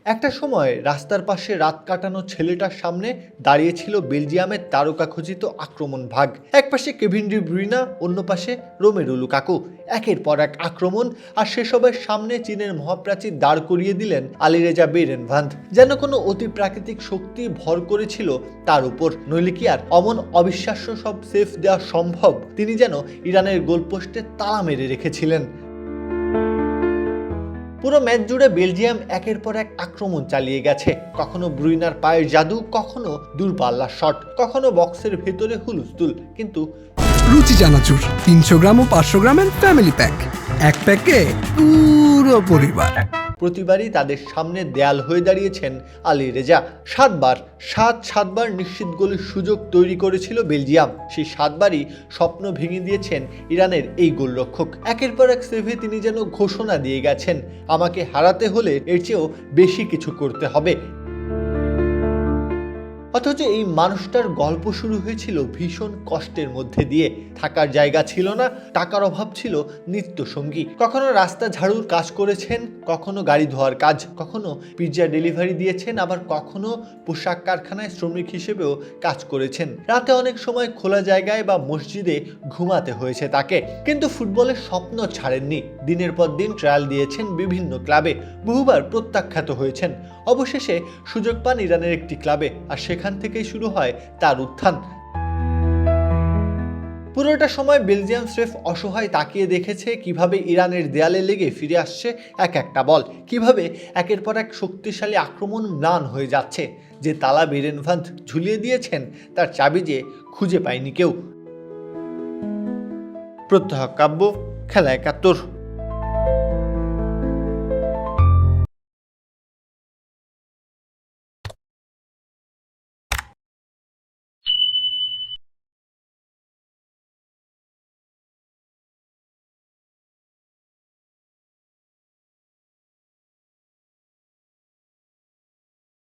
একটা সময় রাস্তার পাশে রাত কাটানো ছেলেটার সামনে দাঁড়িয়েছিল বেলজিয়ামের তারকাখচিত আক্রমণ ভাগ। এক পাশে কেভিন ডি ব্রুইনা, অন্য পাশে রোমেলু লুকাকু। একের পর এক আক্রমণ, আর সেসবের সামনে চীনের মহাপ্রাচীর দাঁড় করিয়ে দিলেন আলিরেজা বেইরেনভান্দ। যেন কোনো অতি প্রাকৃতিক শক্তি ভর করেছিল তার উপর, নইলে কি আর অমন অবিশ্বাস্য সব সেফ দেওয়া সম্ভব? তিনি যেন ইরানের গোলপোস্টে তালা মেরে রেখেছিলেন। পুরো ম্যাচ জুড়ে বেলজিয়াম একের পর এক আক্রমণ চালিয়ে গেছে। কখনো ব্রুইনার পায়ের জাদু, কখনো দূরপাল্লার শট, কখনো বক্সের ভেতরে হুলস্থুল। কিন্তু রুচি চানাচুর 300 গ্রাম ও 500 গ্রামের ফ্যামিলি প্যাক, এক প্যাকে পুরো পরিবার। প্রতিবারই তাদের সামনে দেয়াল হয়ে দাঁড়িয়েছেন আলিরেজা। সাতবার নিশ্চিত গোলের সুযোগ তৈরি করেছিল বেলজিয়াম। সেই 7বারই স্বপ্ন ভেঙে দিয়েছেন ইরানের এই গোলরক্ষক। একের পর এক সেভে তিনি যেন ঘোষণা দিয়ে গেছেন, আমাকে হারাতে হলে এর চেয়েও বেশি কিছু করতে হবে। অথচ এই মানুষটার গল্প শুরু হয়েছিল ভীষণ কষ্টের মধ্যে দিয়ে। থাকার জায়গা ছিল না, টাকার অভাব ছিল নিত্য সঙ্গী। কখনো রাস্তা ঝাড়ুর কাজ করেছেন, কখনো গাড়ি ধোয়ার কাজ, কখনো পিৎজা ডেলিভারি দিয়েছেন, আবার কখনো পোশাক কারখানায় শ্রমিক হিসেবেও কাজ করেছেন। রাতে অনেক সময় খোলা জায়গায় বা মসজিদে ঘুমাতে হয়েছে তাকে। কিন্তু ফুটবলের স্বপ্ন ছাড়েননি। দিনের পর দিন ট্রায়াল দিয়েছেন বিভিন্ন ক্লাবে, বহুবার প্রত্যাখ্যাত হয়েছেন। অবশেষে সুযোগ পান ইরানের একটি ক্লাবে, আর সেখান থেকেই শুরু হয় তার উত্থান। পুরোটা সময় বেলজিয়াম স্রেফ অসহায় তাকিয়ে দেখেছে কিভাবে ইরানের দেয়ালে লেগে ফিরে আসছে এক একটা বল, কিভাবে একের পর এক শক্তিশালী আক্রমণ ম্লান হয়ে যাচ্ছে। যে তালা বেইরেনভান্দ ঝুলিয়ে দিয়েছেন, তার চাবি যে খুঁজে পায়নি কেউ। প্রত্যহ কাব্য, খেলা ৭১।